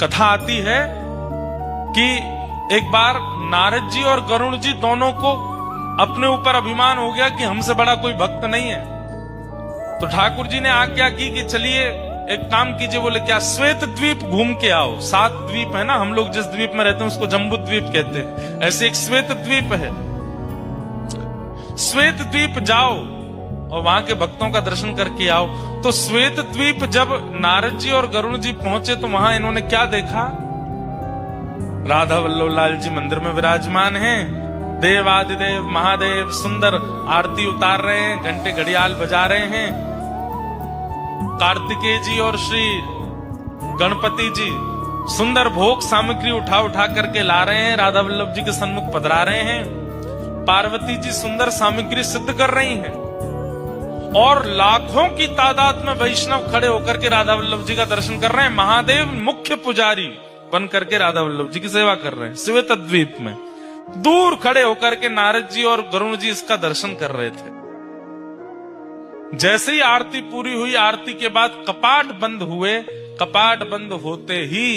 कथा आती है कि एक बार नारद जी और गरुड़ जी दोनों को अपने ऊपर अभिमान हो गया कि हमसे बड़ा कोई भक्त नहीं है। तो ठाकुर जी ने आज्ञा की कि चलिए एक काम कीजिए। बोले क्या? श्वेत द्वीप घूम के आओ। 7 द्वीप है ना, हम लोग जिस द्वीप में रहते हैं उसको जम्बू द्वीप कहते हैं, ऐसे एक श्वेत द्वीप है। श्वेत द्वीप जाओ और वहां के भक्तों का दर्शन करके आओ। तो श्वेत द्वीप जब नारद जी और गरुड़ जी पहुंचे तो वहां इन्होंने क्या देखा? राधा वल्लभ लाल जी मंदिर में विराजमान हैं, देवादिदेव महादेव सुंदर आरती उतार रहे हैं, घंटे घड़ियाल बजा रहे हैं। कार्तिकेय जी और श्री गणपति जी सुंदर भोग सामग्री उठा उठा करके ला रहे हैं, राधा वल्लभ जी के सन्मुख पधरा रहे हैं। पार्वती जी सुंदर सामग्री सिद्ध कर रही हैं और लाखों की तादाद में वैष्णव खड़े होकर के राधा वल्लभ जी का दर्शन कर रहे हैं। महादेव मुख्य पुजारी बन करके राधा वल्लभ जी की सेवा कर रहे हैं श्वेत द्वीप में। दूर खड़े होकर के नारद जी और गरुड़ जी इसका दर्शन कर रहे थे। जैसे ही आरती पूरी हुई, आरती के बाद कपाट बंद हुए। कपाट बंद होते ही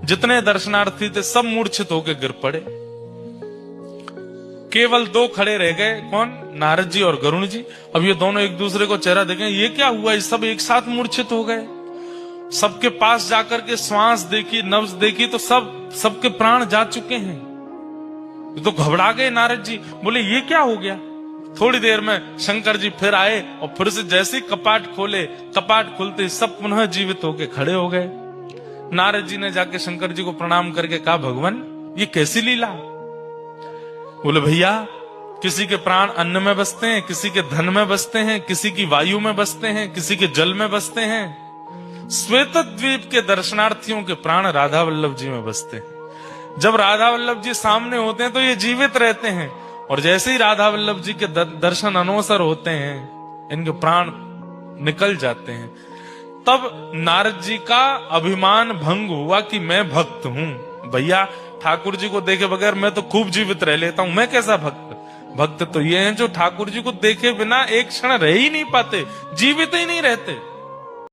जितने दर्शनार्थी थे सब मूर्छित होकर गिर पड़े। केवल 2 खड़े रह गए। कौन? नारद जी और गरुड़ जी। अब ये दोनों एक दूसरे को चेहरा देखें, ये क्या हुआ? ये सब एक साथ मूर्छित हो गए। सबके पास जाकर के श्वास देखी, नब्ज देखी तो सबके प्राण जा चुके हैं। तो घबरा गए नारद जी, बोले ये क्या हो गया? थोड़ी देर में शंकर जी फिर आए और फिर से जैसे ही कपाट खोले, कपाट खुलते सब पुनः जीवित होके खड़े हो गए। नारद जी ने जाके शंकर जी को प्रणाम करके कहा, भगवान ये कैसी लीला? बोले भैया किसी के प्राण अन्न में बसते हैं, किसी के धन में बसते हैं, किसी की वायु में बसते हैं, किसी के जल में बसते हैं। श्वेत द्वीप के दर्शनार्थियों के प्राण राधा वल्लभ जी में बसते हैं। जब राधा वल्लभ जी सामने होते हैं तो ये जीवित रहते हैं और जैसे ही राधा वल्लभ जी के दर्शन अनवसर होते हैं इनके प्राण निकल जाते हैं। तब नारद जी का अभिमान भंग हुआ कि मैं भक्त हूं। भैया ठाकुर जी को देखे बगैर मैं तो खूब जीवित रह लेता हूं, मैं कैसा भक्त? भक्त तो ये हैं जो ठाकुर जी को देखे बिना एक क्षण रह ही नहीं पाते, जीवित ही नहीं रहते।